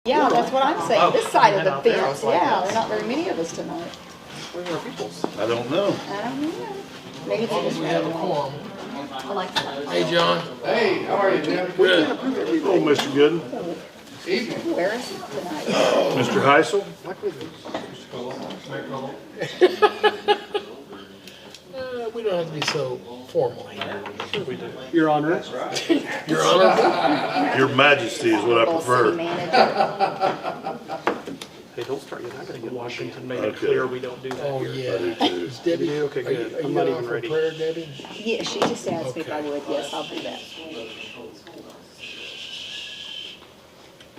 Yeah, that's what I'm saying. This side of the out there, I fence. was like, Yeah, that's- there are not very many of us tonight. Where's our peoples? I don't know. I don't know. Maybe they just We have a ran away. quorum. Alexa. Hey, John. Hey, how are you, Jim? Good. Oh, Mr. Gooden, Evening. Where is it tonight? Mr. Heisel, We don't have to be so formal here. Your Honor. Your Honor. Your Majesty is what I City prefer. manager. Hey, don't start yet. I gotta get Washington made it Okay. clear we don't do that Oh, here. I yeah. do too. Is Debbie, You do? Okay, are you, good. are I'm you not going even for ready. prayer, Debbie? Yeah, she just asked me if I Okay. would. Yes, I'll do that.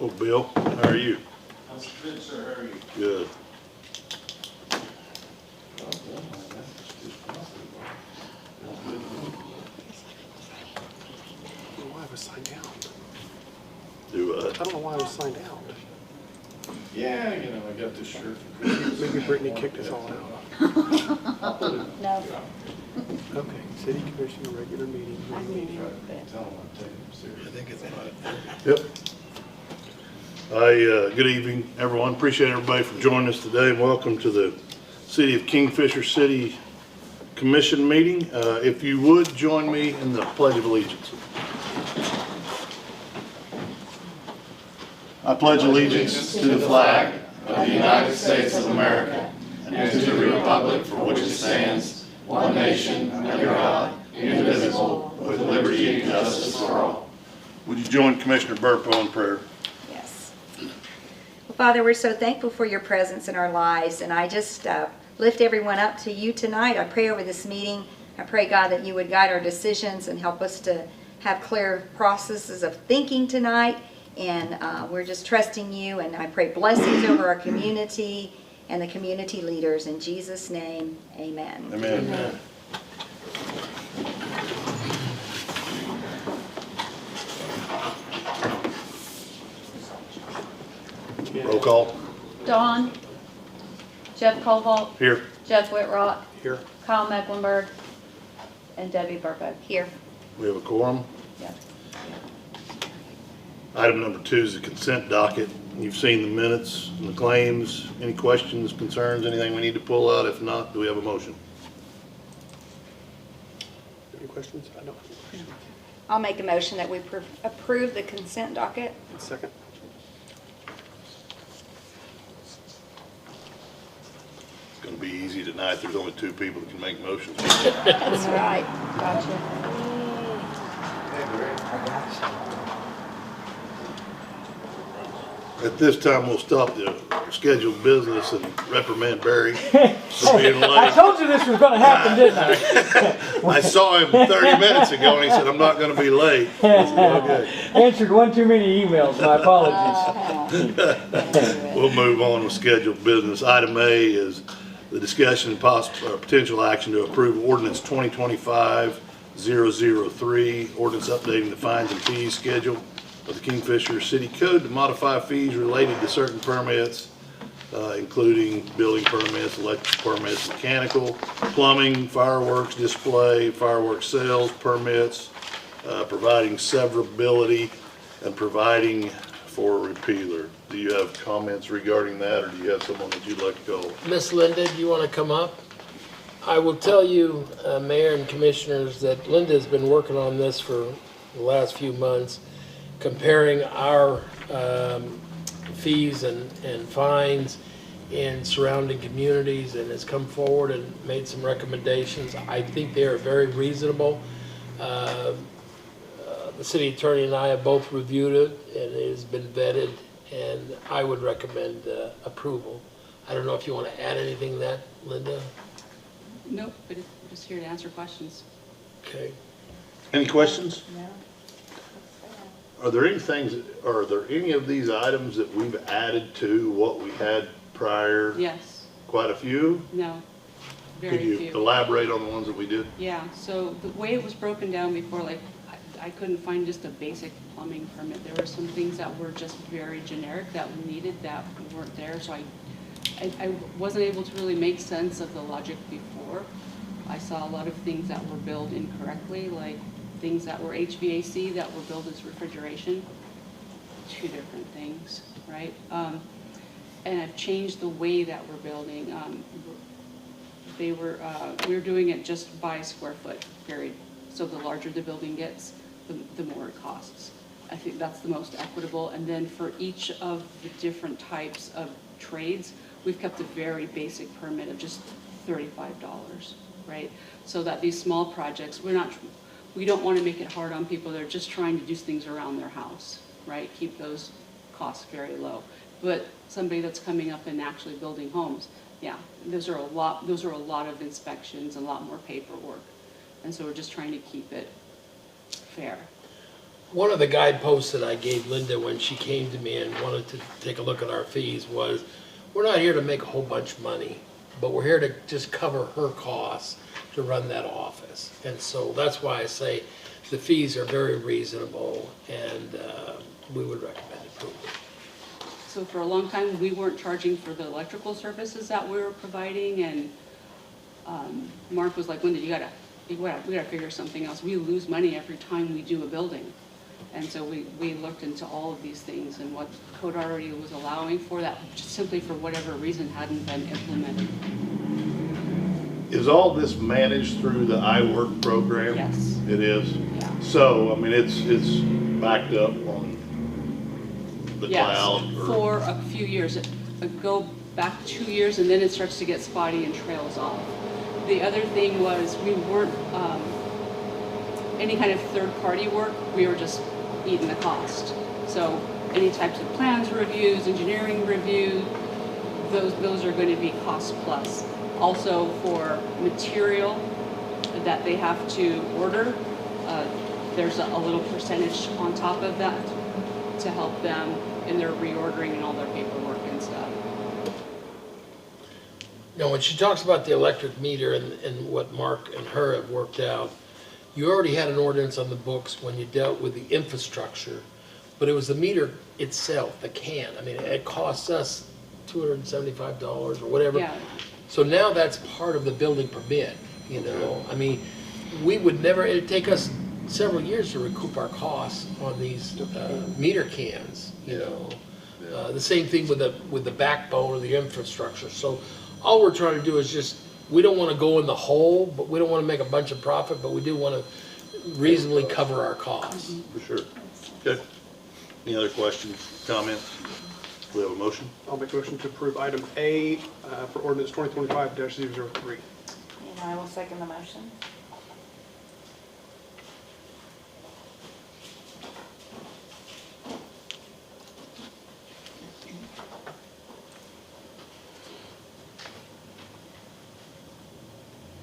Well, Bill, how are you? I'm good, sir. How are you? Good. I don't know why I was signed out. Do I don't know why I was signed out. Yeah, you know, I got this shirt. Maybe Brittany kicked us all out. No. Okay, city commission, regular meeting. I mean, Tell them I'm taking them serious. I think it's about Yep. Good evening, everyone. Appreciate everybody for joining us today, and welcome to the City of Kingfisher City Commission meeting. If you would, join me in the Pledge of Allegiance. I pledge allegiance to the flag Of the United States of America and to the republic for which it stands, one nation, under God, indivisible, with liberty and justice for all. Would you join Commissioner Burpo in prayer? Yes. Well, Father, we're so thankful for your presence in our lives, and I just lift everyone up to you tonight. I pray over this meeting. I pray, God, that you would guide our decisions and help us to have clear processes of thinking tonight. And we're just trusting you, and I pray blessings over our community and the community leaders. In Jesus' name, amen. Amen. Roll call. Dawn, Jeff Colholt, Here. Jeff Whitrock, Here. Kyle Mecklenburg, and Debbie Burpo. Here. We have a quorum. Yep. Item number 2 is the consent docket. You've seen the minutes and the claims. Any questions, concerns, anything we need to pull out? If not, do we have a motion? Any questions? I don't have any questions. I'll make a motion that we approve the consent docket. Second. It's going to be easy tonight. There's only 2 people that can make motions. That's right. Gotcha. At this time, we'll stop the scheduled business and reprimand Barry for being I late. told you this was going to happen, didn't I? I saw him 30 minutes ago and he said, I'm not going to be late. I said, okay. Answered one too many emails, my apologies. We'll move on with scheduled business. Item A is the discussion and possible potential action to approve ordinance 2025-003, ordinance updating the fines and fees schedule of the Kingfisher City Code to modify fees related to certain permits, including building permits, electrical permits, mechanical, plumbing, fireworks display, fireworks sales permits, providing severability, and providing for a repealer. Do you have comments regarding that, or do you have someone that you'd like to call? Miss Linda, do you want to come up? I will tell you, Mayor and Commissioners, that Linda's been working on this for the last few months, comparing our fees and fines in surrounding communities, and has come forward and made some recommendations. I think they are very reasonable. The city attorney and I have both reviewed it, and it has been vetted, and I would recommend approval. I don't know if you want to add anything to that, Linda? Nope, but I'm just here to answer questions. Okay. Any questions? No. Are there any of these items that we've added to what we had prior? Yes, Quite a few? no, Could very you few. elaborate on the ones that we did? Yeah, so the way it was broken down before, like, I couldn't find just a basic plumbing permit. There were some things that were just very generic that we needed that weren't there, so I wasn't able to really make sense of the logic before. I saw a lot of things that were billed incorrectly, like things that were HVAC that were billed as refrigeration. two different things, right? And I've changed the way that we're building. We were doing it just by square foot, period. So the larger the building gets, the more it costs. I think that's the most equitable. And then for each of the different types of trades, we've kept a very basic permit of just $35, right? So that these small projects, we don't want to make it hard on people that are just trying to do things around their house, right? Keep those costs very low. But somebody that's coming up and actually building homes, yeah, those are a lot of inspections, a lot more paperwork. And so we're just trying to keep it fair. One of the guideposts that I gave Linda when she came to me and wanted to take a look at our fees was, we're not here to make a whole bunch of money, but we're here to just cover her costs to run that office. And so that's why I say the fees are very reasonable, and we would recommend approval. So for a long time, we weren't charging for the electrical services that we were providing, and Mark was like, Linda, we gotta figure something else. We lose money every time we do a building. And so we looked into all of these things and what code already was allowing for that, just simply for whatever reason hadn't been implemented. Is all this managed through the iWork program? Yes. It is? Yeah. So, I mean, it's backed up on the Yes, cloud? Or- for a few years. Go back 2 years and then it starts to get spotty and trails off. The other thing was we weren't, any kind of third-party work, we were just eating the cost. So any types of plans reviews, engineering review, those are going to be cost plus. Also for material that they have to order, there's a little percentage on top of that to help them in their reordering and all their paperwork and stuff. Now, when she talks about the electric meter and what Mark and her have worked out, you already had an ordinance on the books when you dealt with the infrastructure, but it was the meter itself, the can. I mean, it costs us $275 or whatever. Yeah. So now that's part of the building permit, you know? I mean, we would never, it'd take us several years to recoup our costs on these meter cans, you know? The same thing with the backbone of the infrastructure. So all we're trying to do is just, we don't want to go in the hole, but we don't want to make a bunch of profit, but we do want to reasonably cover our costs. For sure. Okay. Any other questions, comments? We have a motion? I'll make a motion to approve item A for ordinance 2025-003. And I will second the motion.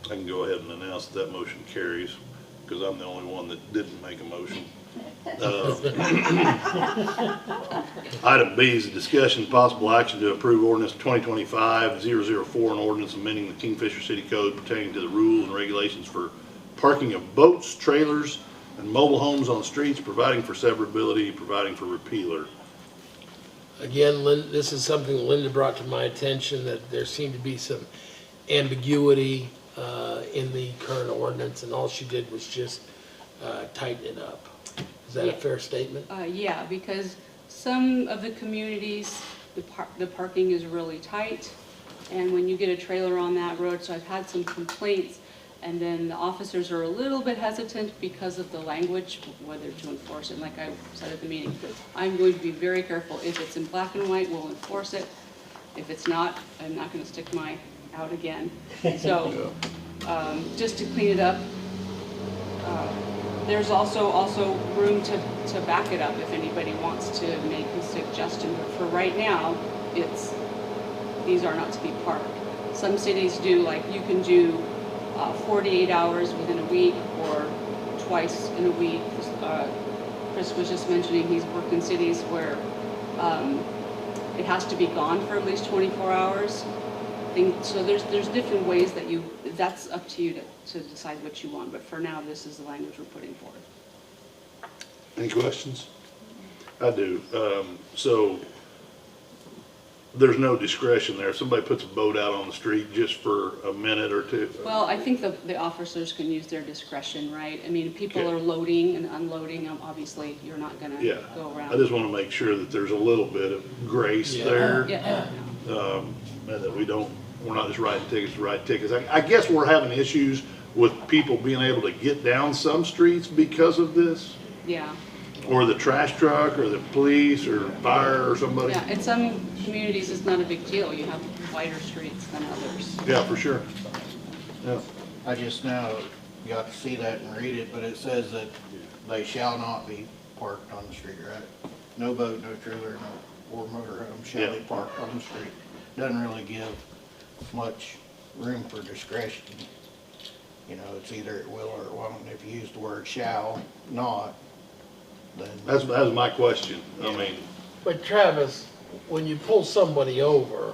I can go ahead and announce that motion carries, because I'm the only one that didn't make a motion. Item B is a discussion, possible action to approve ordinance 2025-004, an ordinance amending the Kingfisher City Code pertaining to the rules and regulations for parking of boats, trailers, and mobile homes on streets, providing for severability, providing for repealer. Again, this is something Linda brought to my attention, that there seemed to be some ambiguity in the current ordinance, and all she did was just tighten it up. Is that a fair statement? Yeah, because some of the communities, the parking is really tight, and when you get a trailer on that road, so I've had some complaints, and then the officers are a little bit hesitant because of the language, whether to enforce it. Like I said at the meeting, I'm going to be very careful. If it's in black and white, we'll enforce it. If it's not, I'm not going to stick my out again. So just to clean it up, there's also room to back it up if anybody wants to make a suggestion. But for right now, these are not to be parked. Some cities do, like you can do 48 hours within a week or twice in a week. Chris was just mentioning he's worked in cities where it has to be gone for at least 24 hours. So there's different ways that that's up to you to decide what you want, but for now, this is the language we're putting forward. Any questions? I do. So there's no discretion there. If somebody puts a boat out on the street just for a minute or two. Well, I think the officers can use their discretion, right? I mean, if people Okay. are loading and unloading, obviously, you're not gonna Yeah, go around. I just want to make sure that there's a little bit of grace Yeah. there. Yeah, And that we're not just writing tickets to write tickets. I guess we're having issues with people being able to get down some streets because of this, yeah. or the trash truck, or the police, or fire, or somebody. Yeah, in some communities, it's not a big deal. You have wider streets than others. Yeah, for sure. Yeah. I just now got to see that and read it, but it says that they shall not be parked on the street, right? No boat, no trailer, no, or motorhome shall be Yeah. parked on the street. Doesn't really give much room for discretion. You know, it's either it will or it won't. If you use the word shall not, then. That's my question. I mean, But Travis, when you pull somebody over,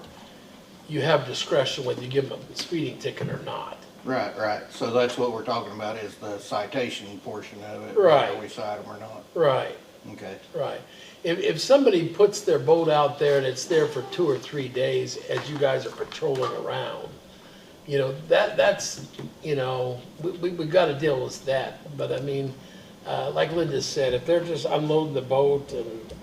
you have discretion whether you give them a speeding ticket or not. Right, right. So that's what we're talking about is the citation portion of it. Right. Whether we cite them or not. Right, Okay. right. If somebody puts their boat out there and it's there for 2 or 3 days as you guys are patrolling around, you know, that's, you know, we gotta deal with that. But I mean, like Linda said, if they're just unloading the boat and,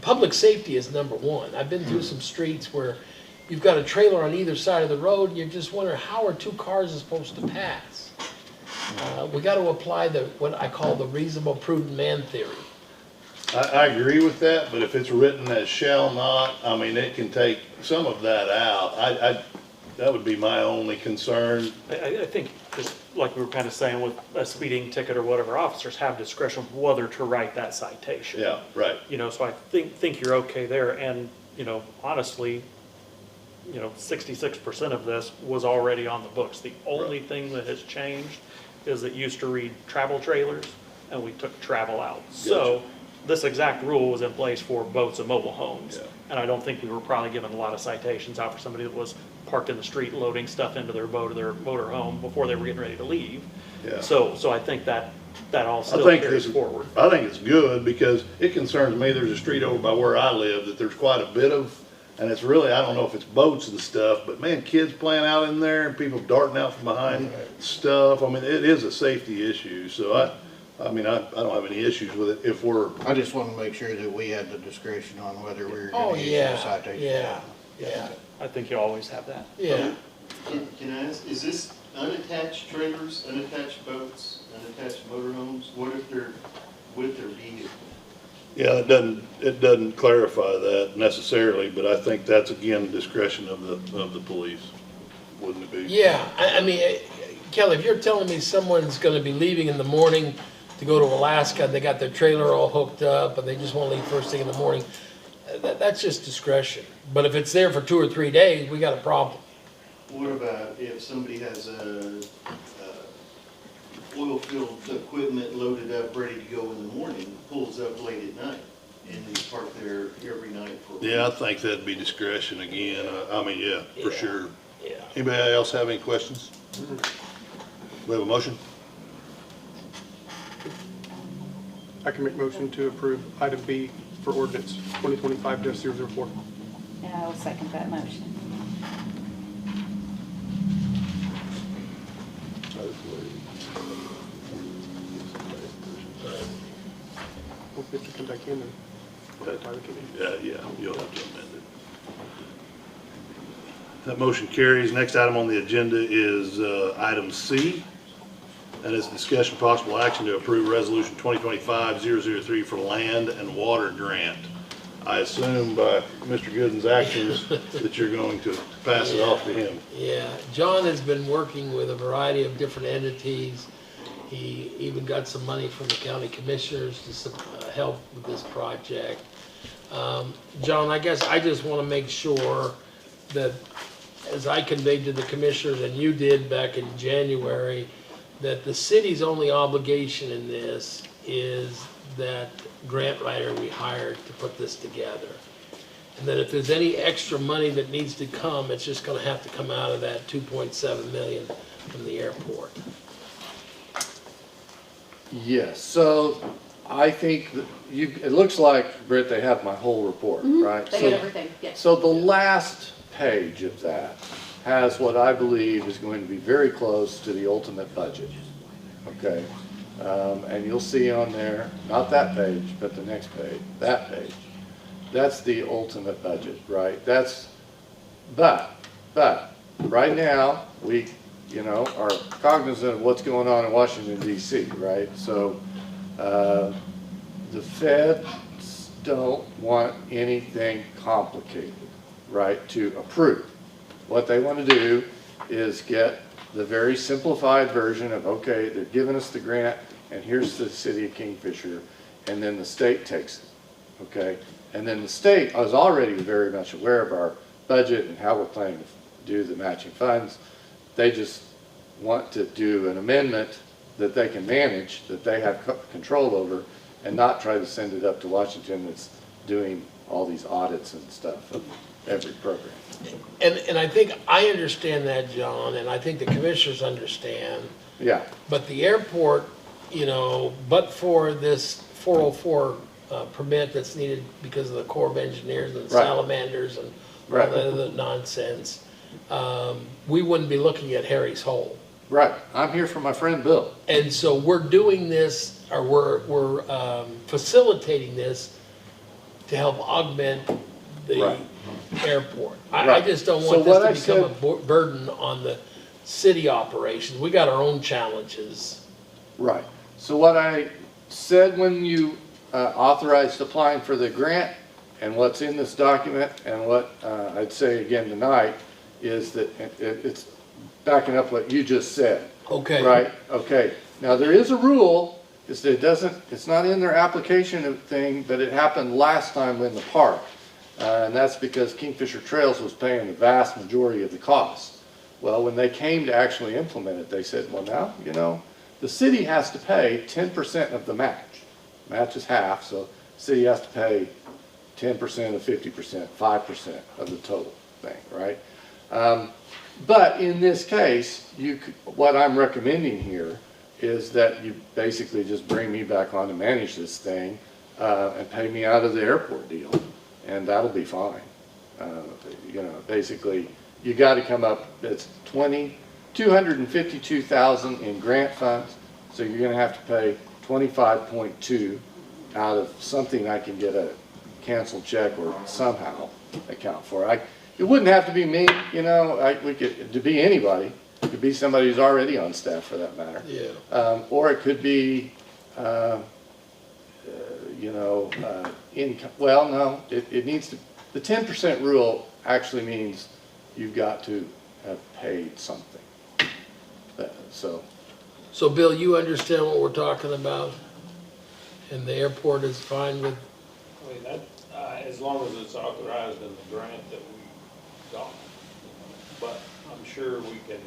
public safety is number one. I've been through some streets where you've got a trailer on either side of the road, and you just wonder, how are 2 cars supposed to pass? We got to apply what I call the reasonable prudent man theory. I agree with that, but if it's written as shall not, I mean, it can take some of that out. That would be my only concern. I think, just like we were kind of saying with a speeding ticket or whatever, officers have discretion whether to write that citation. Yeah, right. You know, so I think you're okay there, and, you know, honestly, you know, 66% of this was already on the books. The only thing that has changed is it used to read travel trailers, and we took travel out. So this exact rule was in place for boats and mobile homes. Yeah. And I don't think we were probably given a lot of citations out for somebody that was parked in the street loading stuff into their boat or their motor home before they were getting ready to leave. Yeah. So I think that all I still think carries this, forward. I think it's good because it concerns me. There's a street over by where I live that there's quite a bit of, and it's really, I don't know if it's boats and stuff, but man, kids playing out in there and people darting out from behind stuff. I mean, it is a safety issue. So I mean, I don't have any issues with it if we're. I just want to make sure that we had the discretion on whether we were Oh, going to issue a yeah, citation. yeah. I think you always have that. Yeah. Can I ask, is this unattached trailers, unattached boats, unattached motorhomes? What if they're with their vehicle? Yeah, it doesn't clarify that necessarily, but I think that's again discretion of the police, wouldn't it be? Yeah, I mean, Kelly, if you're telling me someone's gonna be leaving in the morning to go to Alaska, and they got their trailer all hooked up, and they just wanna leave first thing in the morning, that's just discretion. But if it's there for 2 or 3 days, we got a problem. What about if somebody has a oil field equipment loaded up, ready to go in the morning, pulls up late at night, and they park there every night for a week? Yeah, I think that'd be discretion again. I mean, yeah, for Yeah. sure. Yeah. Anybody else have any questions? We have a motion? I can make motion to approve item B for ordinance 2025-004. And I will second that motion. We'll get to come back in and clarify the committee. Yeah, you'll have to amend it. That motion carries. Next item on the agenda is item C. And it's discussion possible action to approve resolution 2025-003 for land and water grant. I assume by Mr. Gooden's actions that you're going to pass it off to him. Yeah, John has been working with a variety of different entities. He even got some money from the county commissioners to help with this project. John, I guess I just want to make sure that, as I conveyed to the commissioners and you did back in January, that the city's only obligation in this is that grant writer we hired to put this together. And that if there's any extra money that needs to come, it's just gonna have to come out of that 2.7 million from the airport. Yes, so I think that it looks like, Britt, they have my whole report, right? They So- got everything, yes. So the last page of that has what I believe is going to be very close to the ultimate budget, okay? And you'll see on there, not that page, but the next page, that page. That's the ultimate budget, right? But, right now, we, are cognizant of what's going on in Washington DC, right? So, the feds don't want anything complicated, right, to approve. What they want to do is get the very simplified version of, okay, they're giving us the grant, and here's the city of Kingfisher, and then the state takes it, okay? And then the state is already very much aware of our budget and how we're planning to do the matching funds. They just want to do an amendment that they can manage, that they have control over, and not try to send it up to Washington that's doing all these audits and stuff of every program. And I think I understand that, John, and I think the commissioners understand. Yeah, But the airport, but for this 404 permit that's needed because of the Corps of Engineers and Right. salamanders and all Right. that other nonsense, we wouldn't be looking at Harry's Hole. right. I'm here for my friend Bill. And so we're doing this, or we're facilitating this to help augment the Right. airport. I Right. just don't So want what this to I become a burden on the city operations. We got our own challenges. Right. So what I said when you authorized applying for the grant, and what's in this document, and what I'd say again tonight, is that it's backing up what you just said. Okay. Right, okay. Now, there is a rule, is that it's not in their application thing, but it happened last time in the park. And that's because Kingfisher Trails was paying the vast majority of the costs. Well, when they came to actually implement it, they said, well, now, the city has to pay 10% of the match. Match is half, so the city has to pay 10% of 50%, 5% of the total thing, right? But in this case, what I'm recommending here is that you basically just bring me back on to manage this thing and pay me out of the airport deal, and that'll be fine. Basically, you got to come up, it's $252,000 in grant funds, so you're going to have to pay 25.2 out of something I can get a canceled check or somehow account for. It wouldn't have to be me, it could be anybody. It could be somebody who's already on staff for that matter. Yeah. Or it could be, income. Well, no, it needs to, the 10% rule actually means you've got to have paid something. So Bill, you understand what we're talking about? And the airport is fine with, I mean, that, as long as it's authorized in the grant that we got. But I'm sure we can,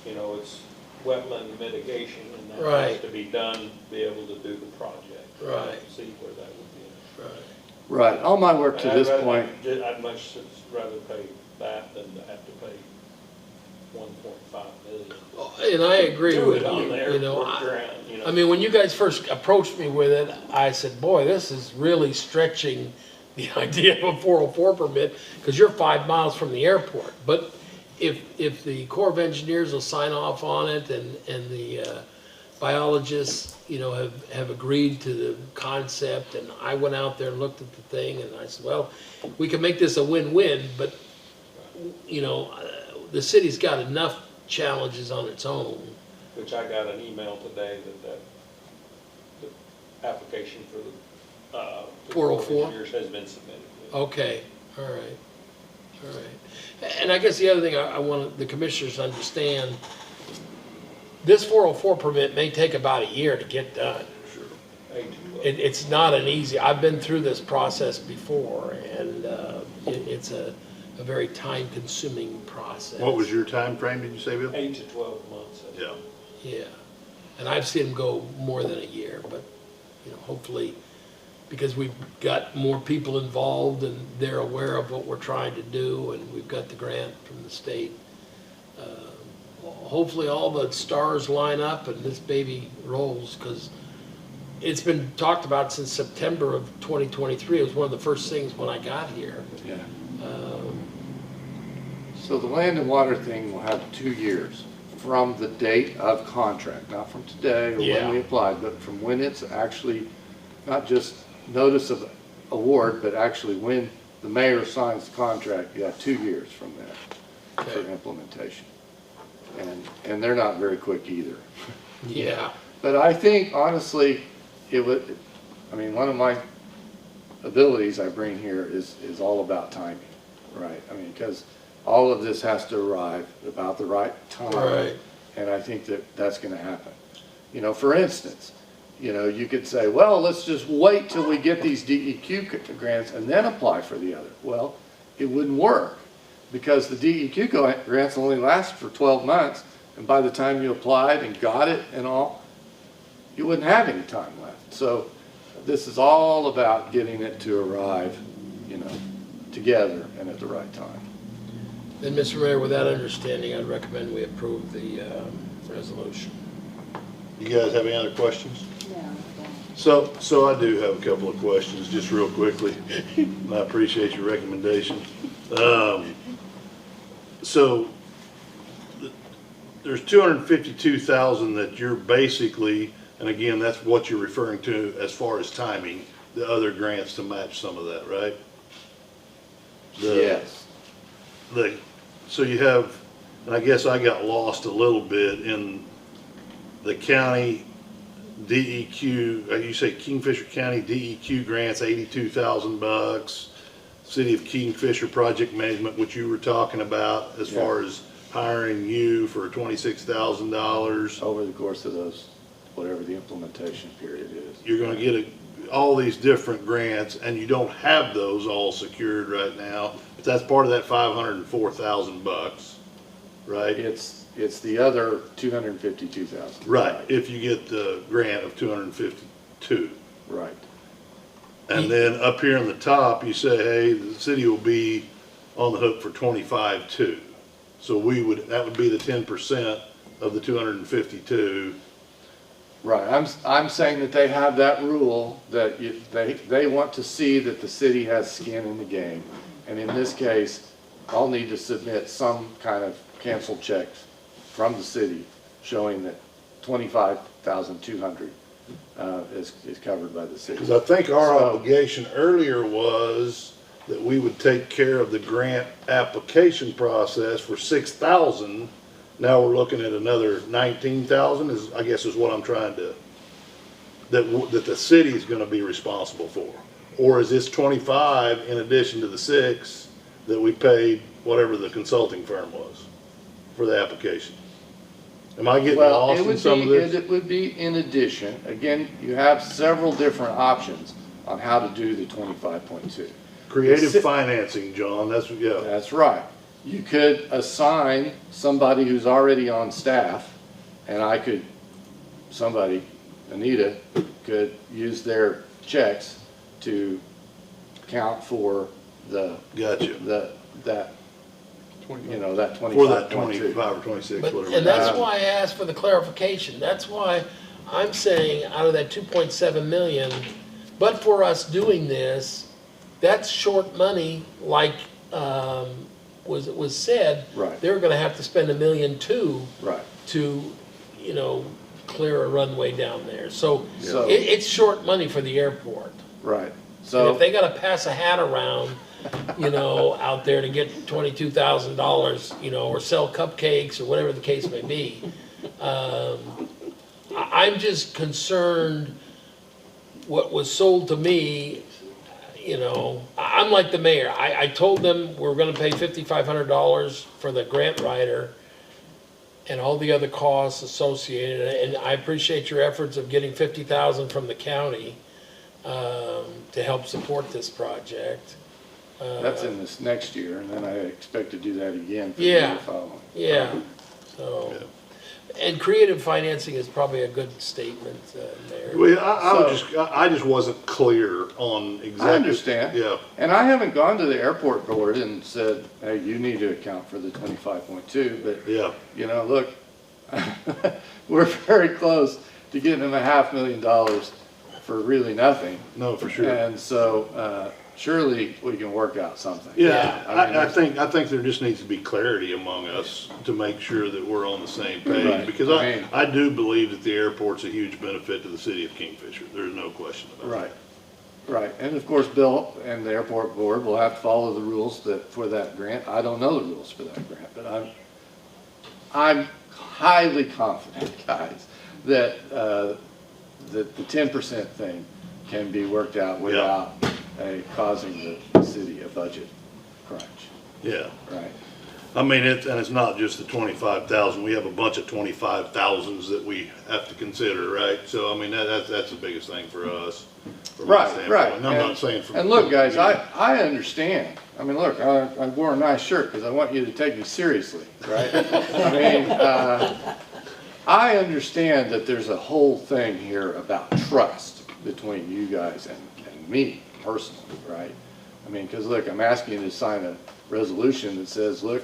it's wetland mitigation and that Right. has to be done to be able to do the project. Right. See where that would be. right. Right, all my work to And this I'd rather- point, I'd much rather pay that than to have to pay 1.5 million. And I agree Do with it on you, the airport grant, I mean, when you guys first approached me with it, I said, boy, this is really stretching the idea of a 404 permit, because you're 5 miles from the airport. But if the Corps of Engineers will sign off on it and the biologists, have agreed to the concept, and I went out there and looked at the thing, and I said, well, we can make this a win-win, but, the city's got enough challenges on its own. Which I got an email today that the application for the 404? engineers has been submitted. Okay, all right. And I guess the other thing I want the commissioners to understand, this 404 permit may take about a year to get done. It's not an easy, I've been through this process before, and it's a very time-consuming process. What was your time frame? Did you say, Bill? 8 to 12 months. Yeah. Yeah, and I've seen them go more than a year, but, hopefully, because we've got more people involved and they're aware of what we're trying to do, and we've got the grant from the state. Hopefully all the stars line up and this baby rolls, because it's been talked about since September of 2023. It was one of the first things when I got here. Yeah. Um, So the land and water thing will have 2 years from the date of contract, not from today or Yeah. when we applied, but from when it's actually, not just notice of award, but actually when the mayor signs the contract. You have 2 years from that for Okay. implementation. And they're not very quick either. Yeah. But I think honestly, it would, I mean, one of my abilities I bring here is all about timing, right? I mean, because all of this has to arrive about the right time. Right. And I think that that's going to happen. You know, for instance, you know, you could say, well, let's just wait till we get these DEQ grants and then apply for the other. Well, it wouldn't work because the DEQ grants only last for 12 months. And by the time you applied and got it and all, you wouldn't have any time left. So this is all about getting it to arrive, you know, together and at the right time. Then, Mr. Mayor, with that understanding, I'd recommend we approve the resolution. You guys have any other questions? No. So I do have a couple of questions, just real quickly. And I appreciate your recommendation. So there's 252,000 that you're basically, and again, that's what you're referring to as far as timing, the other grants to match some of that, right? Yes. So you have, and I guess I got lost a little bit in the county DEQ, you say Kingfisher County DEQ grants, $82,000. City of Kingfisher project management, which you were talking about as far as hiring you for $26,000. Over the course of those, whatever the implementation period is. You're gonna get all these different grants and you don't have those all secured right now. But that's part of that $504,000, right? It's the other 252,000. Right, if you get the grant of 252. Right. And then up here on the top, you say, hey, the city will be on the hook for 25 too. So that would be the 10% of the 252. Right, I'm saying that they have that rule that they want to see that the city has skin in the game. And in this case, I'll need to submit some kind of canceled checks from the city showing that 25,200 is covered by the city. Because I think our obligation earlier was that we would take care of the grant application process for 6,000. Now we're looking at another 19,000 I guess is what I'm trying to, that the city is going to be responsible for. Or is this 25 in addition to the 6 that we paid whatever the consulting firm was for the application? Am I getting lost in some of this? It would be in addition. Again, you have several different options on how to do the 25.2. Creative financing, John, that's right. You could assign somebody who's already on staff, and Anita could use their checks to count for that 25.2. For that 25 or 26, whatever. And that's why I asked for the clarification. That's why I'm saying out of that 2.7 million, but for us doing this, that's short money, like was said. Right. They're going to have to spend $1.2 million Right. to, clear a runway down there. So So- it's short money for the airport. Right. And So if they got to pass a hat around, out there to get $22,000, or sell cupcakes or whatever the case may be, I'm just concerned what was sold to me. I'm like the mayor. I told them we're going to pay $5,500 for the grant writer and all the other costs associated. And I appreciate your efforts of getting $50,000 from the county to help support this project. that's in this next year, and then I expect to do that again for the Yeah. year following. Yeah. So, and creative financing is probably a good statement there. Well, I just wasn't clear on exactly. I understand. Yeah. And I haven't gone to the airport board and said, hey, you need to account for the 25.2, but Yeah. Look, we're very close to getting them $500,000 for really nothing. No, for sure. And so, surely we can work out something. Yeah, I mean, I think there just needs to be clarity among us to make sure that we're on the same page. Right. Because I mean- I do believe that the airport's a huge benefit to the city of Kingfisher. There's no question about it. Right, right. And of course, Bill and the airport board will have to follow the rules for that grant. I don't know the rules for that grant, but I'm highly confident, guys, that, that the 10% thing can be worked out without causing the city a budget crunch, Yeah. right? I mean, it's not just the 25,000. We have a bunch of 25,000s that we have to consider, right? So, I mean, that's the biggest thing for us. from my Right, standpoint. right. And I'm not saying from. And look, guys, I understand. I mean, look, I wore a nice shirt because I want you to take me seriously, right? I mean, I understand that there's a whole thing here about trust between you guys and me personally, right? I mean, because look, I'm asking you to sign a resolution that says, look,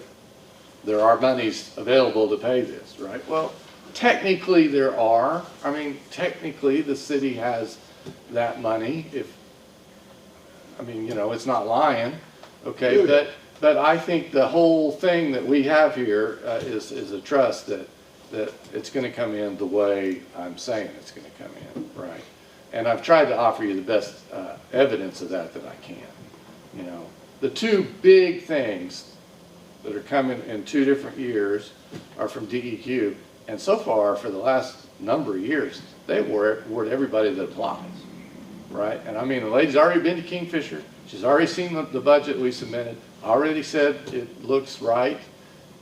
there are monies available to pay this, right? Well, technically there are. I mean, technically the city has that money if, I mean, you know, it's not lying, okay? But I think the whole thing that we have here is a trust that it's gonna come in the way I'm saying it's gonna come in, right? And I've tried to offer you the best evidence of that I can, you know. The two big things that are coming in 2 different years are from DEQ, and so far for the last number of years, they award everybody that applies, right? And I mean, the lady's already been to Kingfisher, she's already seen the budget we submitted, already said it looks right,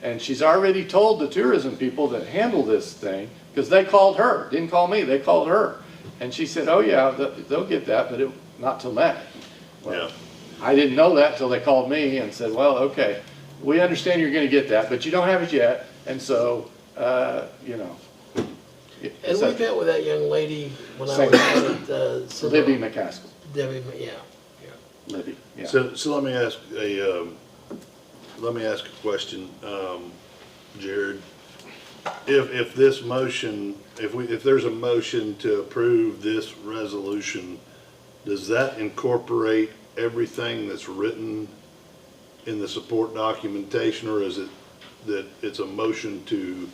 and she's already told the tourism people that handle this thing, because they called her, didn't call me, they called her. And she said, oh yeah, they'll get that, but not till May. Well, Yeah. I didn't know that till they called me and said, well, okay, we understand you're gonna get that, but you don't have it yet, and so, you know. And we met with that young lady when I Same. was out at, Libby McCaskill, Debbie, yeah. Libby, yeah. So let me ask a question, Jared. If this motion, if there's a motion to approve this resolution, does that incorporate everything that's written in the support documentation, or is it that it's a motion to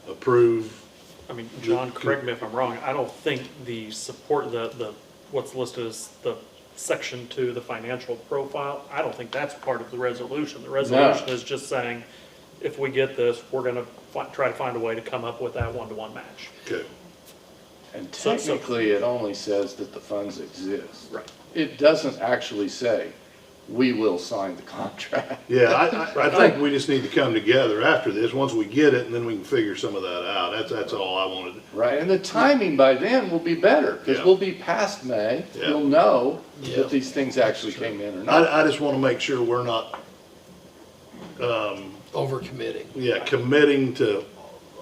approve? I mean, John, correct me if I'm wrong, I don't think the support, the what's listed as the section 2, the financial profile, I don't think that's part of the resolution. The resolution is just saying, if we get this, we're gonna try to find a way to come up with that 1-to-1 match. Okay. And technically, it only says that the funds exist. Right. It doesn't actually say, we will sign the contract. Yeah, I think we just need to come together after this, once we get it, and then we can figure some of that out. That's all I wanted. Right, and the timing by then will be better, because Yeah. we'll be past May. Yeah. You'll know Yeah. that these things actually came in or not. I just want to make sure we're not, Overcommitting. committing to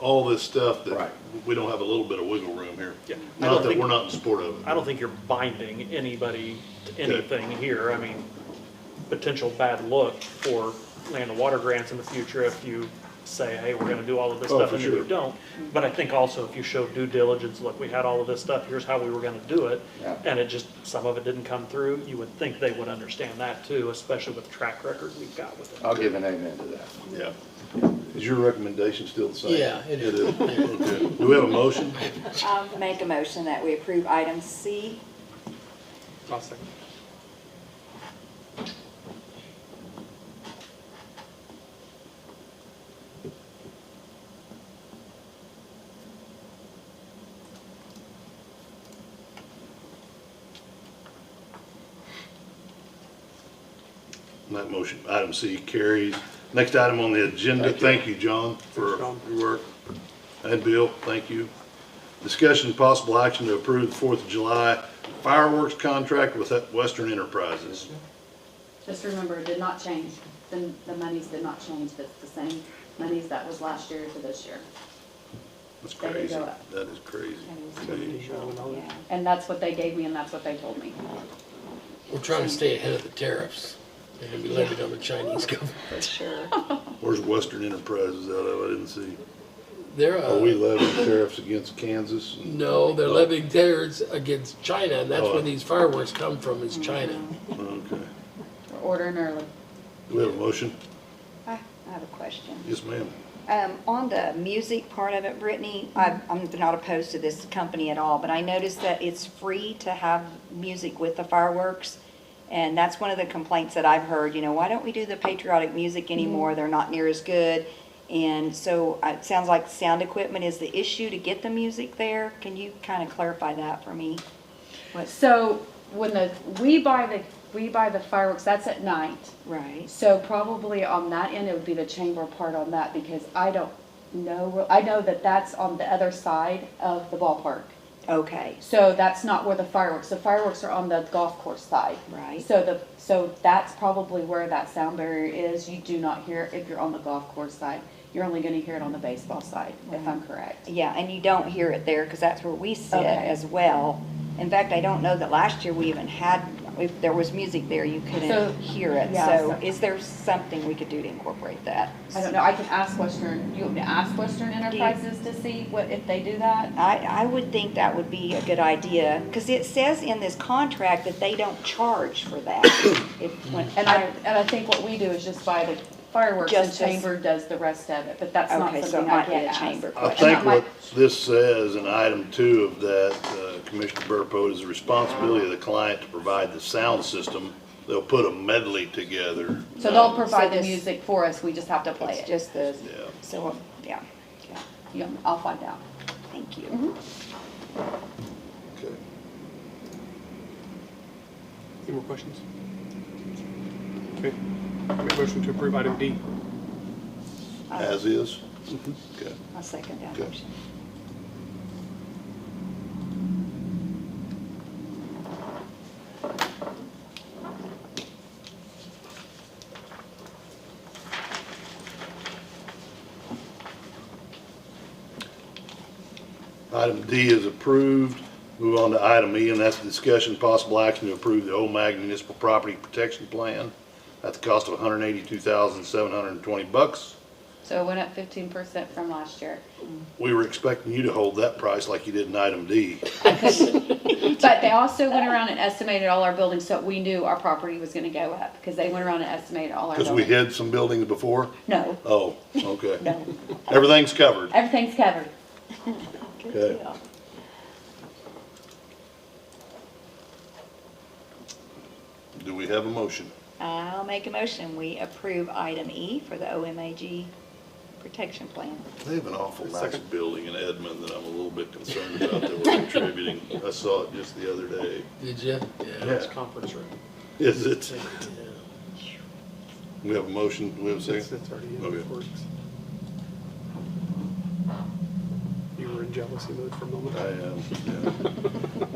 all this stuff that Right. we don't have a little bit of wiggle room here. Yeah. I Not don't that think- we're not in support of it. I don't think you're binding anybody to anything here. I mean, potential bad look for land and water grants in the future if you say, hey, we're gonna do all of this Oh, stuff for and then sure. you don't. But I think also if you show due diligence, look, we had all of this stuff, here's how we were gonna do it, Yeah. and it just, some of it didn't come through, you would think they would understand that too, especially with the track record we've got with it. I'll give an amen to that. Yeah. Is your recommendation still the same? Yeah, it is. Okay. Do we have a motion? I'll make a motion that we approve item C. I'll second. That motion, item C carries. Next item on the agenda, thank you, John, for your work. And Bill, thank you. Discussion and possible action to approve the 4th of July fireworks contract with Western Enterprises. Just remember, it did not change. The monies did not change. It's the same monies that was last year to this year. That's They did crazy. go up. That is crazy. Yeah. And that's what they gave me and that's what they told me. We're trying to stay ahead of the tariffs. They're gonna be levied on the Chinese government. For sure. Where's Western Enterprises out of? I didn't see. They're, Are we levying tariffs against Kansas? no, they're Oh. levying tariffs against China, and that's Oh. where these fireworks come from, is China. Okay. We're ordering early. Do we have a motion? I have a question. Yes, ma'am. On the music part of it, Brittany, I'm not opposed to this company at all, but I noticed that it's free to have music with the fireworks. And that's one of the complaints that I've heard, why don't we do the patriotic music anymore? They're not near as good. And so it sounds like sound equipment is the issue to get the music there. Can you kind of clarify that for me? So when we buy the fireworks, that's at night. Right. So probably on that end, it would be the chamber part on that, because I don't know, I know that that's on the other side of the ballpark. Okay. So that's not where the fireworks are on the golf course side. Right. So that's probably where that sound barrier is. You do not hear it if you're on the golf course side. You're only gonna hear it on the baseball side, if I'm correct. Yeah, and you don't hear it there because that's where we sit Okay. as well. In fact, I don't know that last year we even had, if there was music there, you So- couldn't hear it. yeah, So so- is there something we could do to incorporate that? I don't know, I can ask Western, you want me to ask Western Enterprises to see if they do that? I would think that would be a good idea, because it says in this contract that they don't charge for that. And I think what we do is just buy the fireworks and Just as- chamber does the rest of it, but that's not Okay, so it something I might be can a ask. chamber I question. think what this says in item 2 of that, Commissioner Burpo, is the responsibility of the client to provide the sound system. They'll put a medley together. So they'll provide the this- music for us, we just have to play It's it. just the, Yeah. so, yeah, okay, Yeah, I'll find out. thank you. Okay. Any more questions? Okay. I make a motion to approve item D. As is? Okay. I'll second that Okay. motion. Item D is approved. Move on to item E, and that's the discussion, possible action to approve the OMAG Municipal Property Protection Plan at the cost of $182,720. So it went up 15% from last year. We were expecting you to hold that price like you did in item D. But they also went around and estimated all our buildings, so we knew our property was gonna go up, because they went around and estimated all our Because buildings. we hid some buildings before? No, Oh, okay. no, Everything's covered. everything's covered. Good Okay. deal. Do we have a motion? I'll make a motion, we approve item E for the OMAG protection plan. They have an awful nice Second. building in Edmond that I'm a little bit concerned about that we're contributing. I saw it just the other day. Did you? It's conference room. Is it? Yeah. We have a motion, do we have a It's second? already in Okay. the works. You were in jealousy mode for a moment. I am, yeah.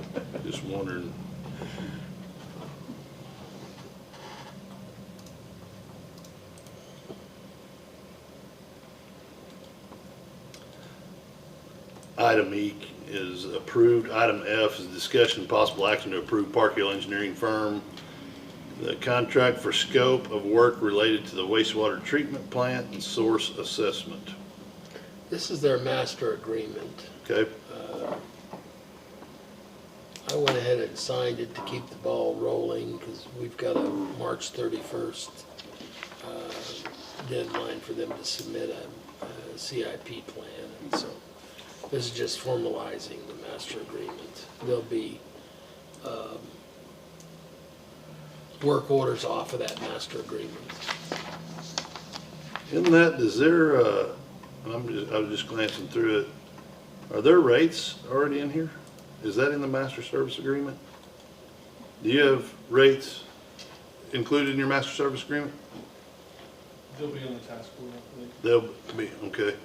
Just wondering. Item E is approved. Item F is discussion and possible action to approve Park Hill Engineering Firm the contract for scope of work related to the wastewater treatment plant and source assessment. This is their master agreement. Okay? I went ahead and signed it to keep the ball rolling because we've got a March 31st deadline for them to submit a CIP plan. And so this is just formalizing the master agreement. There'll be work orders off of that master agreement. In that, is there, I was just glancing through it, are there rates already in here? Is that in the master service agreement? Do you have rates included in your master service agreement? They'll be on the task force, I think, They'll be, okay.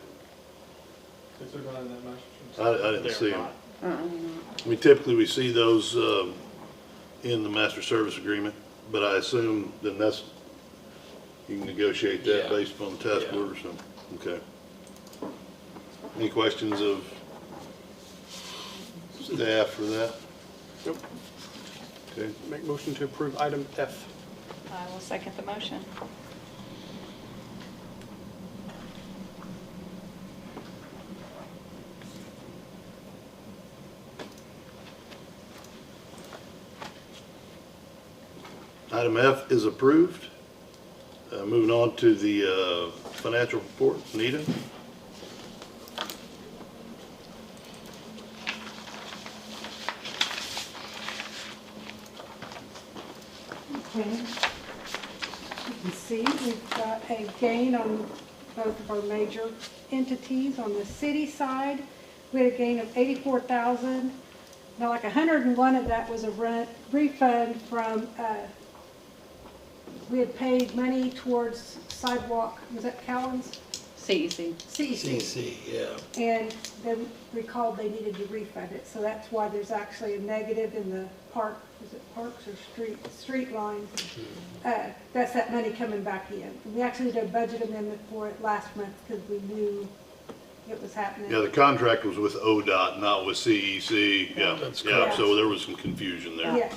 if they're not in that master service. I didn't They're see them. not. I mean, typically we see those in the master service agreement, but I assume then that's, you can negotiate that Yeah. based upon the task Yeah. order, so, okay. Any questions of staff for that? Nope. Okay, Make motion to approve item F. I will second the motion. Item F is approved. Moving on to the financial report. Anita? Okay. You can see we've got a gain on both of our major entities. On the city side, we had a gain of 84,000. Now, like 101 of that was a refund from, we had paid money towards sidewalk, was that Cowan's? CEC. CEC. yeah. And then recalled they needed to refund it, so that's why there's actually a negative in the park, is it parks or street lines? That's that money coming back in. We actually did a budget amendment for it last month because we knew it was happening. Yeah, the contract was with ODOT, not with CEC. Yeah, That's yeah, correct. so there was some confusion there. Yes.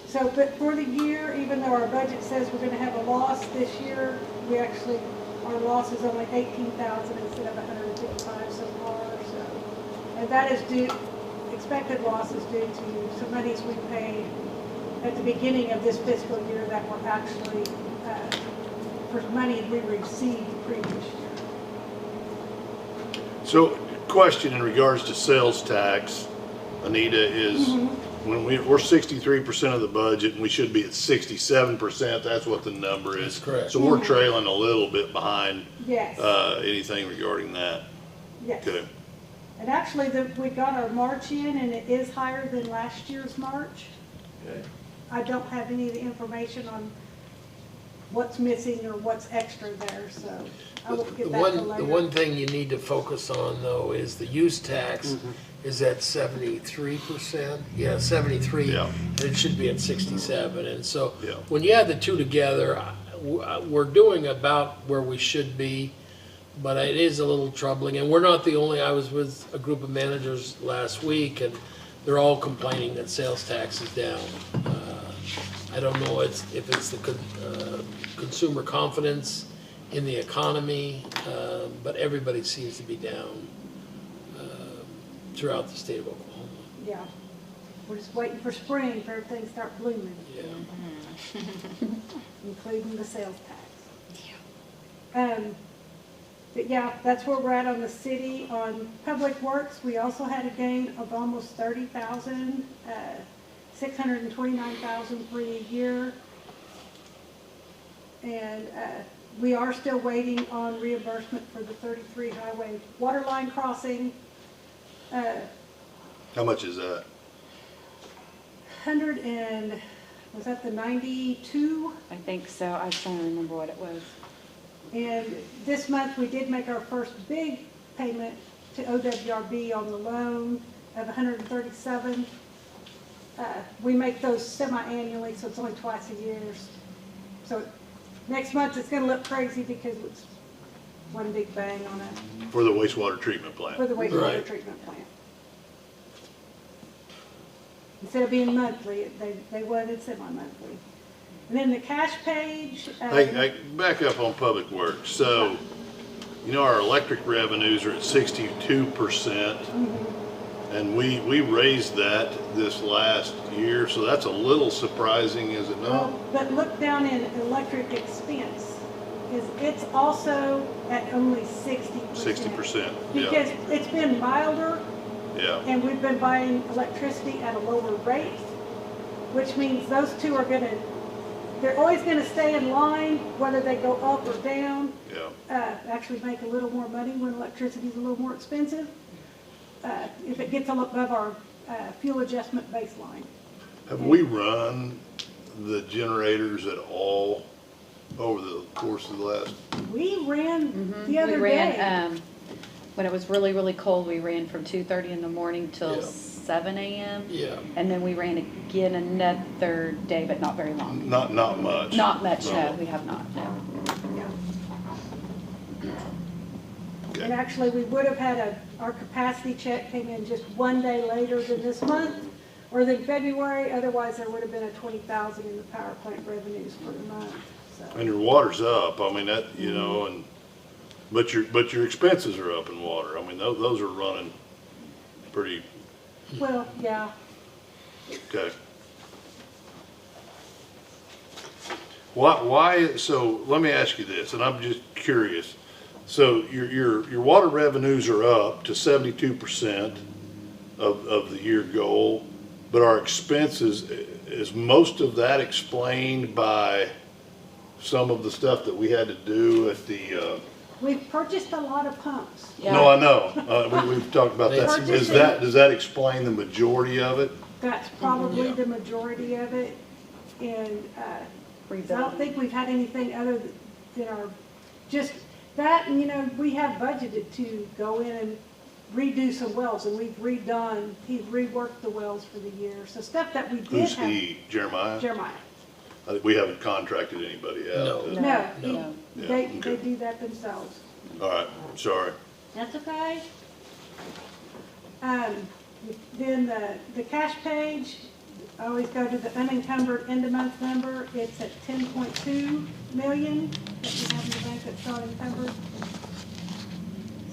So, but for the year, even though our budget says we're gonna have a loss this year, we actually, our loss is only 18,000 instead of 155 so far, so. And that is due, expected loss is due to some monies we paid at the beginning of this fiscal year that were actually, for money we received the previous year. So, question in regards to sales tax, Anita, is when we're 63% of the budget and we should be at 67%, that's what the number is. That's correct. So we're trailing a little bit behind Yes, anything regarding that. yes. Okay. And actually, we got our March in, and it is higher than last year's March. Okay. I don't have any of the information on what's missing or what's extra there, so I will The get that to one, later. the one thing you need to focus on though is the use tax is at 73%. Yeah, 73, Yeah. and it should be at 67. And so Yeah. when you add the two together, we're doing about where we should be, but it is a little troubling. And we're not the only, I was with a group of managers last week and they're all complaining that sales tax is down. I don't know if it's the consumer confidence in the economy, but everybody seems to be down throughout the state of Oklahoma. Yeah, we're just waiting for spring for everything to start blooming, Yeah. including the sales tax. But yeah, that's where we're at on the city. On Public Works, we also had a gain of almost 30,000, 629,000 for a year. And we are still waiting on reimbursement for the 33 highway water line crossing. How much is that? 100 and, was that the 92? I think so. I was trying to remember what it was. And this month, we did make our first big payment to OWRB on the loan of 137. We make those semi-annually, so it's only twice a year. So next month, it's gonna look crazy because it's one big bang on it, For the wastewater treatment plant. for the wastewater Right. treatment plant. Instead of being monthly, they wanted semi-monthly. And then the cash page. Hey, back up on Public Works. So, you know, our electric revenues are at 62%. And we raised that this last year, so that's a little surprising, is it not? Well, but look down in electric expense, it's also at only 60%. 60%, yeah, Because it's been milder, yeah. and we've been buying electricity at a lower rate, which means those two are they're always gonna stay in line, whether they go up or down. Yeah. Actually make a little more money when electricity's a little more expensive, if it gets above our fuel adjustment baseline. Have we run the generators at all over the course of the last? We ran the other We day. ran, when it was really, really cold, we ran from 2:30 in the morning till Yeah. 7 a.m. Yeah. And then we ran again another day, but not very long. Not much. Not much, no, we have not, no. Yeah. Okay. And actually, we would have had our capacity check came in just one day later than this month, or than February, otherwise there would have been a 20,000 in the power plant revenues for the month, so. And your water's up, I mean, that, you know, and, but your expenses are up in water. I mean, those are running pretty, Well, yeah, okay. Why, so let me ask you this, and I'm just curious. So your water revenues are up to 72% of the year goal, but our expenses, is most of that explained by some of the stuff that we had to do at the, We've purchased a lot of pumps. no, I know, we've talked about that. Does that explain the majority of it? That's probably the majority of it. And I don't think we've had anything other than our, just that, and we have budgeted to go in and redo some wells, and we've reworked the wells for the year. So stuff that we did Who's have. he, Jeremiah? Jeremiah. We haven't contracted anybody out. No, Yeah, they okay. do that themselves. All right, sorry. That's okay. Then the cash page, I always go to the unencumbered end of month number. It's at 10.2 million that we have in the bank that's not encumbered.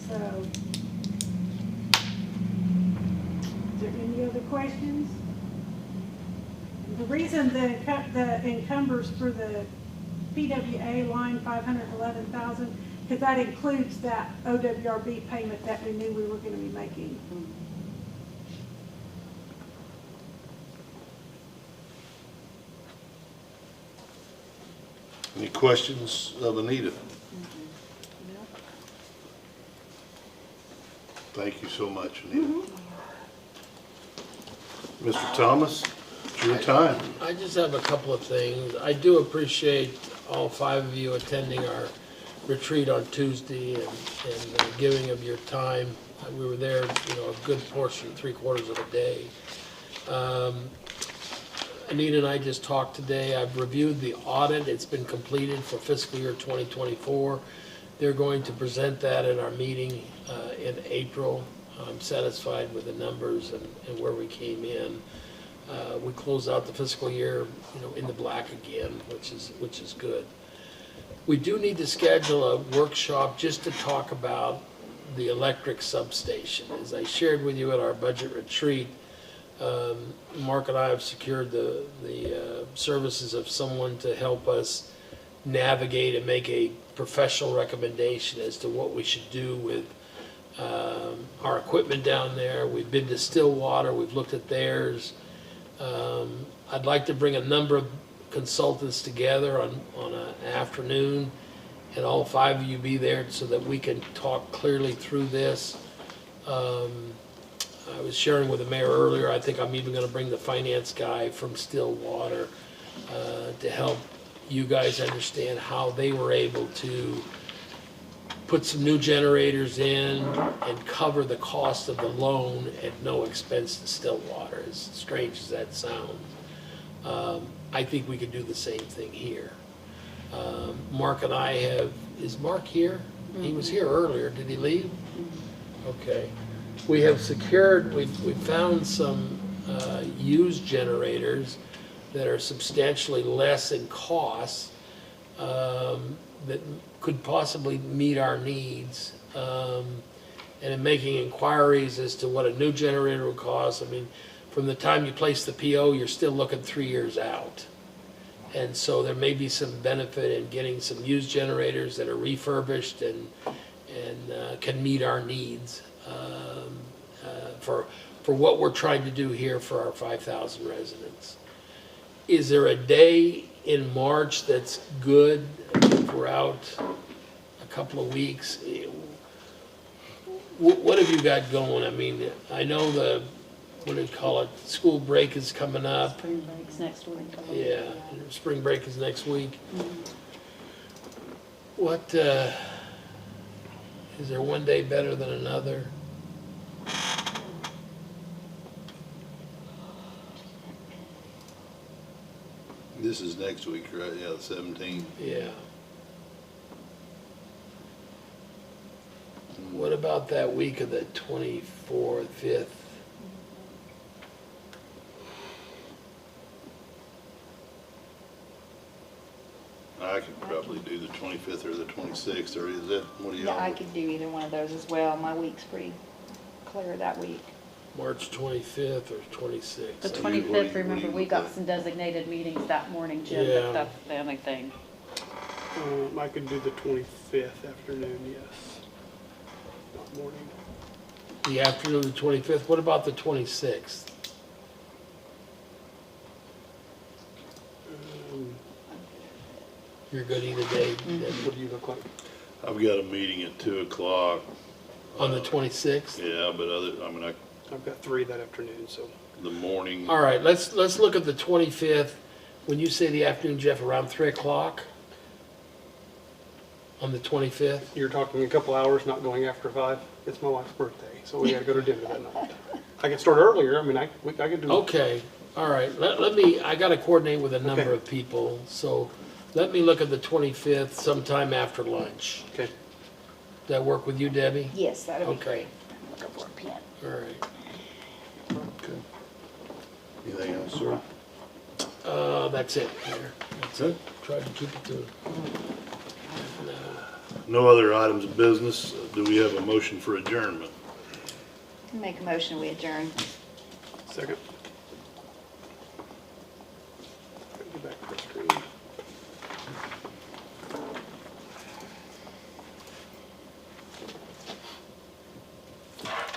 So, is there any other questions? The reason the encumbers for the PWA line 511,000, because that includes that OWRB payment that we knew we were going to be making. Any questions of Anita? Thank you so much, Anita. Mr. Thomas, it's your time. I just have a couple of things. I do appreciate all 5 of you attending our retreat on Tuesday and giving of your time. We were there, a good portion, 3/4 of a day. Anita and I just talked today. I've reviewed the audit. It's been completed for fiscal year 2024. They're going to present that at our meeting in April. I'm satisfied with the numbers and where we came in. We closed out the fiscal year, in the black again, which is good. We do need to schedule a workshop just to talk about the electric substation. As I shared with you at our budget retreat, Mark and I have secured the services of someone to help us navigate and make a professional recommendation as to what we should do with our equipment down there. We've been to Stillwater, we've looked at theirs. I'd like to bring a number of consultants together on an afternoon, and all 5 of you be there so that we can talk clearly through this. I was sharing with the mayor earlier, I think I'm even going to bring the finance guy from Stillwater to help you guys understand how they were able to put some new generators in and cover the cost of the loan at no expense to Stillwater, as strange as that sounds. I think we could do the same thing here. Mark and I is Mark here? He was here earlier, did he leave? Okay. We have secured, we found some used generators that are substantially less in cost that could possibly meet our needs. And in making inquiries as to what a new generator would cost, from the time you place the PO, you're still looking 3 years out. And so there may be some benefit in getting some used generators that are refurbished and can meet our needs for what we're trying to do here for our 5,000 residents. Is there a day in March that's good if we're out a couple of weeks? What have you got going? I know what do you call it, school break is coming up. Spring break's next week. Yeah, spring break is next week. What, is there one day better than another? This is next week, right? Yeah, the 17th. Yeah. What about that week of the 24th, 5th? I could probably do the 25th or the 26th, or is that, what do y'all? Yeah, I could do either one of those as well. My week's pretty clear that week. March 25th or 26th? The what do 25th, you remember, we look got like? some designated meetings that morning, Jim, Yeah. but that's the only thing. I could do the 25th afternoon, yes. Not morning. The afternoon of the 25th. What about the 26th? You're good either day. Debbie? What do you look like? I've got a meeting at 2 o'clock. On the 26th? Yeah, but I've got 3 that afternoon, so. the morning, All right, let's look at the 25th. When you say the afternoon, Jeff, around 3 o'clock? On the 25th? You're talking a couple hours, not going after 5. It's my wife's birthday, so we gotta go to dinner that night. I can start earlier, I mean, I could do. Okay, all right. Let me, I gotta coordinate with a number Okay. of people, so let me look at the 25th sometime after lunch. Okay. Does that work with you, Debbie? Yes, that'd be Okay. great. Look up for a pen. All right. okay. Anything else, sir? That's it, Mayor. That's it. Tried to keep it to. No other items of business. Do we have a motion for adjournment? Make a motion, we adjourn. Second. Go back to the screen.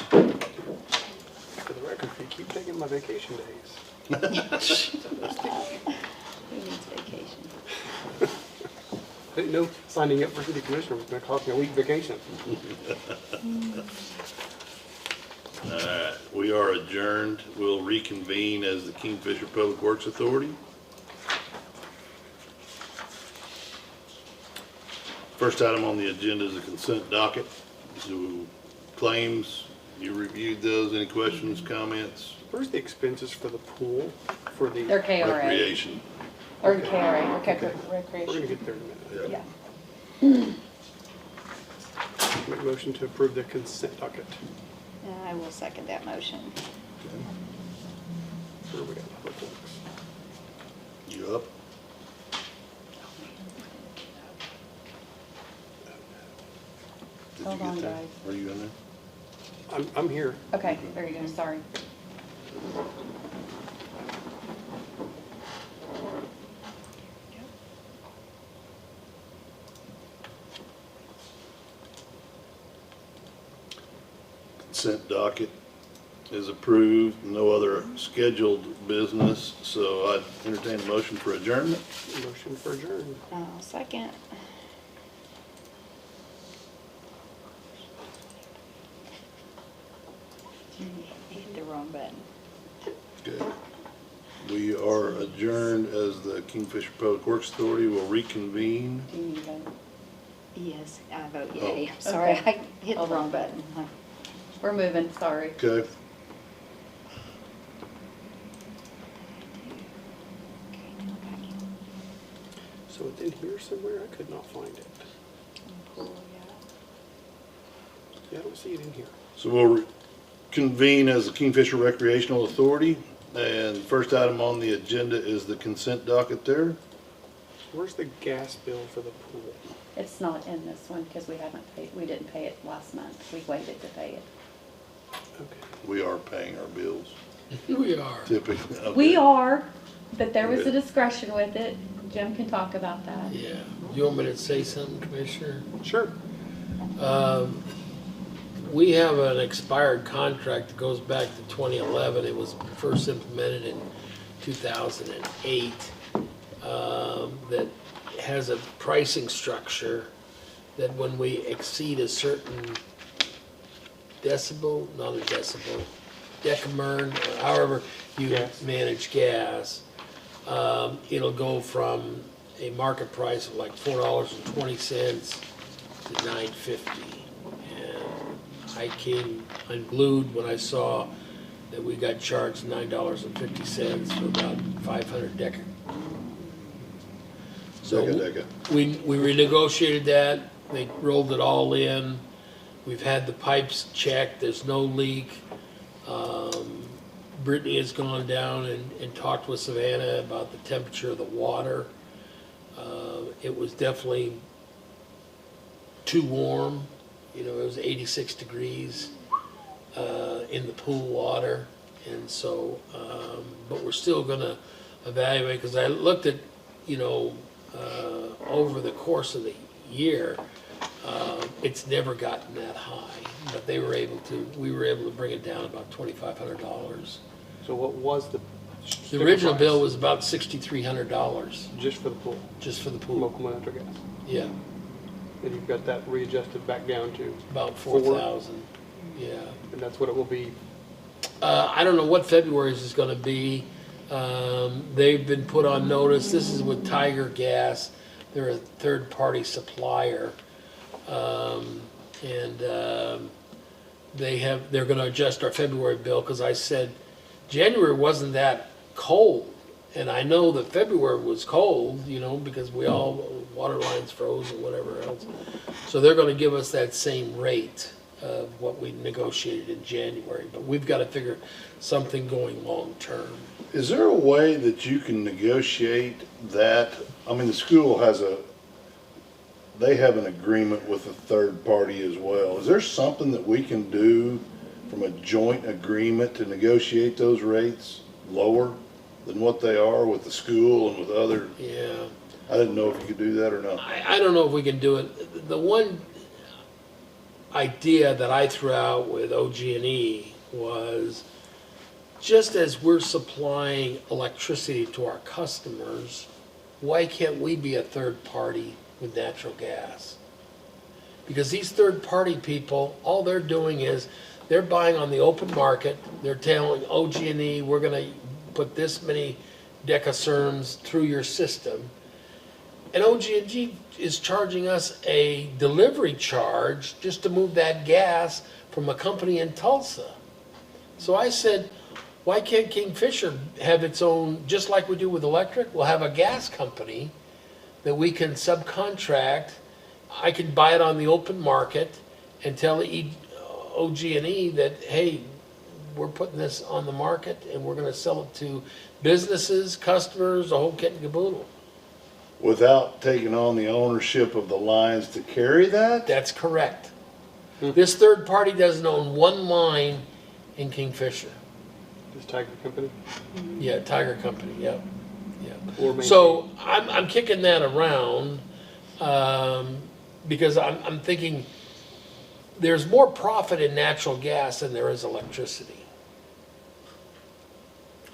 For the record, you keep taking my vacation days. Who needs vacation? I didn't know signing up for city commissioner was gonna cost me a week vacation. All right, we are adjourned. We'll reconvene as the Kingfisher Public Works Authority. First item on the agenda is the consent docket. So claims, you reviewed those. Any questions, comments? Where's the expenses for the pool, for the? They're KRA. Recreation. Or KRA, or We're recreation. gonna get there in a minute. Yeah. Make a motion to approve the consent docket. I will second that motion. Where we got public works? You up? Did Hold you on, get there? guys. Are you in there? I'm here. Okay, there you go, sorry. Consent docket is approved. No other scheduled business, so I'd entertain a motion for adjournment. Motion for adjourn. I'll second. Hit the wrong button. Okay. We are adjourned as the Kingfisher Public Works Authority will reconvene. Do you need to vote? Yes, I vote yay. Sorry, Okay. I hit the Hold wrong on. button. We're moving, sorry. Okay. So it's in here somewhere? I could not find it. Yeah, I don't see it in here. So we'll convene as the Kingfisher Recreational Authority. And the first item on the agenda is the consent docket there. Where's the gas bill for the pool? It's not in this one because we didn't pay it last month. We waited to pay it. Okay. We are paying our bills We are. typically. Okay. We are, but there was a Okay. discretion with it. Jim can talk about that. Yeah. You want me to say something, Commissioner? Sure. We have an expired contract that goes back to 2011. It was first implemented in 2008. That has a pricing structure that when we exceed a certain decibel, not a decibel, decimern, or however you Gas. manage gas, it'll go from a market price of like $4.20 to $9.50. And I came unglued when I saw that we got charged $9.50 for about 500 deca. So Deca. we renegotiated that. They rolled it all in. We've had the pipes checked. There's no leak. Brittany has gone down and talked with Savannah about the temperature of the water. It was definitely too warm. You know, it was 86 degrees. in the pool water. And so, but we're still gonna evaluate, because I looked at, over the course of the year, it's never gotten that high, but we were able to bring it down about $2,500. So what was the? The original bill was about $6,300, Just for the pool, just for the pool. local natural gas. Yeah, And you've got that readjusted back down to, about 4,000, yeah. and that's what it will be. I don't know what February's is gonna be. They've been put on notice. This is with Tiger Gas. They're a third-party supplier. They're gonna adjust our February bill, because I said January wasn't that cold. And I know that February was cold, because water lines froze and whatever else. So they're gonna give us that same rate of what we negotiated in January, but we've got to figure something going long-term. Is there a way that you can negotiate that? I mean, the school they have an agreement with a third party as well. Is there something that we can do from a joint agreement to negotiate those rates lower than what they are with the school and with other? Yeah. I didn't know if you could do that or not. I don't know if we can do it. The one idea that I threw out with OG&E was, just as we're supplying electricity to our customers, why can't we be a third party with natural gas? Because these third party people, all they're doing is they're buying on the open market. They're telling OG&E, we're going to put this many decatherms through your system. And OG&E is charging us a delivery charge just to move that gas from a company in Tulsa. So I said, why can't Kingfisher have its own, just like we do with electric? We'll have a gas company that we can subcontract. I can buy it on the open market and tell OG&E that, hey, we're putting this on the market and we're going to sell it to businesses, customers, the whole kit and caboodle. Without taking on the ownership of the lines to carry that? That's correct. This third party doesn't own one line in Kingfisher. This Tiger Company? Yeah, Tiger Company, yep. Or So I'm kicking that around because I'm thinking there's more profit in natural gas than there is electricity.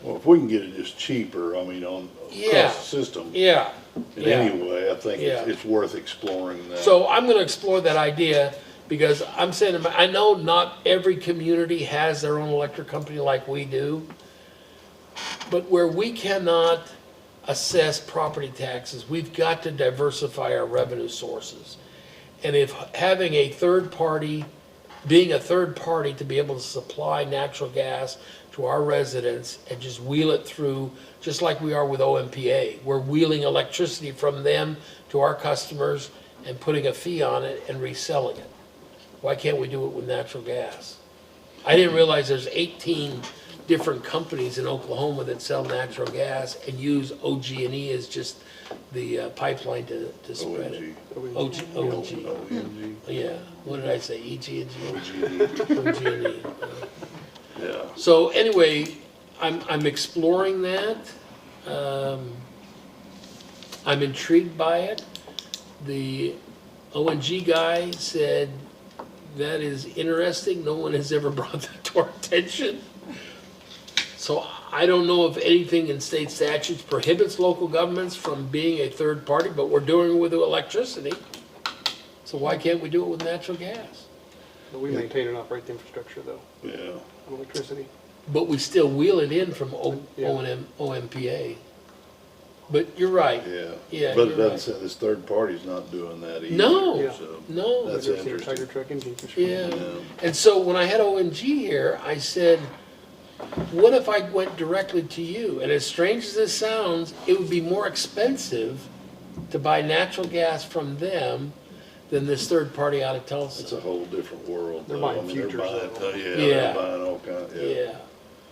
Well, if we can get it just cheaper, I mean, across the system. Yeah. In any way, I think it's worth exploring that. So I'm going to explore that idea, because I'm saying, I know not every community has their own electric company like we do, but where we cannot assess property taxes, we've got to diversify our revenue sources. And if having a third party, being a third party to be able to supply natural gas to our residents and just wheel it through, just like we are with OMPA. We're wheeling electricity from them to our customers and putting a fee on it and reselling it. Why can't we do it with natural gas? I didn't realize there's 18 different companies in Oklahoma that sell natural gas and use OG&E as just the pipeline to spread it. OG. Yeah. What did I say? EG&G? OG&E. Yeah. So anyway, I'm exploring that. I'm intrigued by it. The ONG guy said, that is interesting. No one has ever brought that to our attention. So I don't know if anything in state statutes prohibits local governments from being a third party, but we're doing it with electricity. So why can't we do it with natural gas? But we maintain and operate the infrastructure though. Yeah. On electricity. But we still wheel it in from OMPA. But you're right. Yeah. Yeah, But it you're doesn't right. say this third party's not doing that either. No. Yeah. So No. that's We've never seen a interesting. Tiger truck in Kingfisher. Yeah. Yeah. And so when I had ONG here, I said, what if I went directly to you? And as strange as this sounds, it would be more expensive to buy natural gas from them than this third party out of Tulsa. It's a whole different world. They're though. buying I mean, futures, though. yeah, Yeah. they're buying all kinds. Yeah.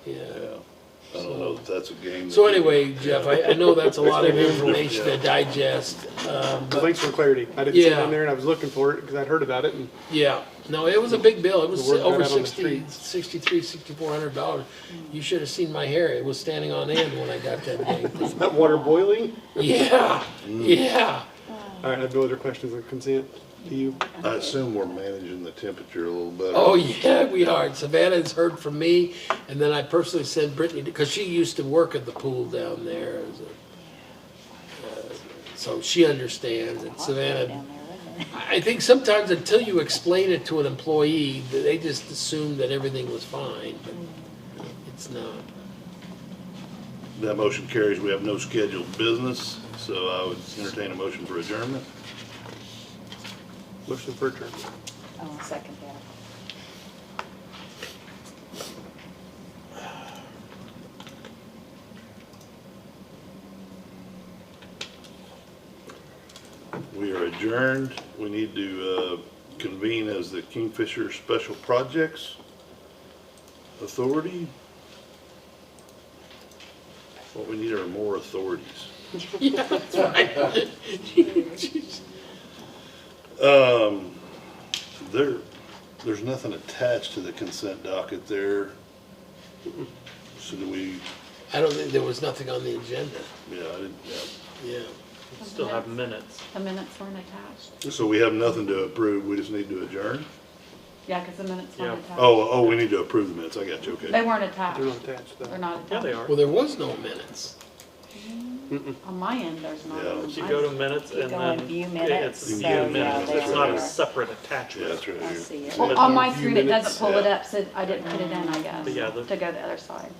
Yeah. I don't know if that's a game. So that we- anyway, Jeff, I know that's a lot of information to digest. Well, But thanks for the clarity. I didn't see it Yeah. on there and I was looking for it because I'd heard about it and yeah, No, it was a big bill. It was The word got over out on the $6,400. You should have seen my hair. It was standing on end when I got that dang Is thing. that water boiling? Yeah, yeah. All right, I have no other questions on consent. Do you? I assume we're managing the temperature a little better. Oh, yeah, we are. Savannah's heard from me, and then I personally sent Brittany, because she used to work at the pool down there. So she understands, and Savannah, I think sometimes until you explain it to an employee, they just assume that everything was fine, but it's not. That motion carries. We have no scheduled business, so I would entertain a motion for adjournment. Motion for adjournment. I'll second that. We are adjourned. We need to convene as the Kingfisher Special Projects Authority. What we need are more authorities. Yeah, that's right. There's nothing attached to the consent docket there. So do we, I don't think there was nothing on the agenda. yeah, I didn't, Yeah. Still have minutes. The minutes weren't attached. yeah. So we have nothing to approve. We just need to adjourn? Yeah, because the minutes weren't Yeah. attached. Oh, we need to approve the minutes. I got you, They okay. weren't attached. They're not attached, They're though. not attached. Yeah, they are. Well, there was no minutes. On my end, there's not. Yeah. on You mine. go to minutes You and go and then view minutes, it's so, view yeah, minutes. there It's not they a are. separate Yeah, attachment. that's right I here. see it. Well, on my Few screen, it minutes, doesn't pull it yeah. up, so I didn't put it in, I guess, But yeah, to go the other side.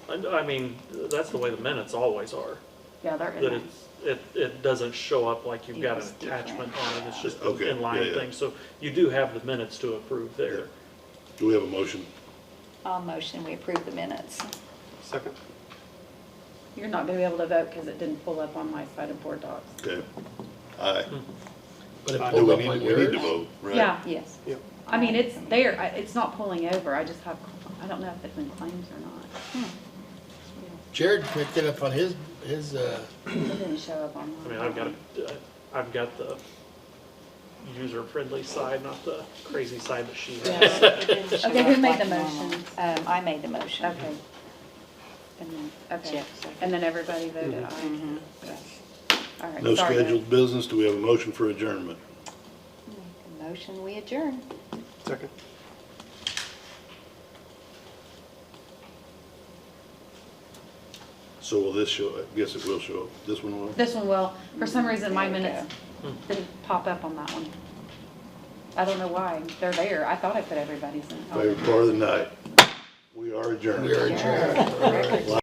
I mean, that's the way the minutes always are. Yeah, they're in That there. it doesn't show up like you've got an It's different. attachment on it. It's just Okay, an inline yeah, yeah. thing. So you do have the minutes to approve there. Do we have a motion? I'll motion, we approve the minutes. Second. You're not gonna be able to vote because it didn't pull up on my side of board docs. Okay. Aye. But it Do Do pulled we up need, on we need to yours. vote, right? Yeah, Yes. I mean, it's there, it's not pulling over, I just have, I don't know if it's in claims or not. Jared picked it up on his, It didn't show up on I mine. mean, I've got the user-friendly side, not the crazy side that she has. Okay, who made the motion? I made the motion. Okay. And then, okay, Jeff seconded. and then everybody voted aye. Mhm. All right, No sorry, guys. scheduled business. Do we have a motion for adjournment? Make a motion, we adjourn. Second. So will this show, I guess it will show up. This one will? This one will, for some reason, my There we minutes didn't pop up on that one. I don't know why, they're there, I thought I put everybody's in. Favorite part of the night. We are adjourned. We are adjourned. All right.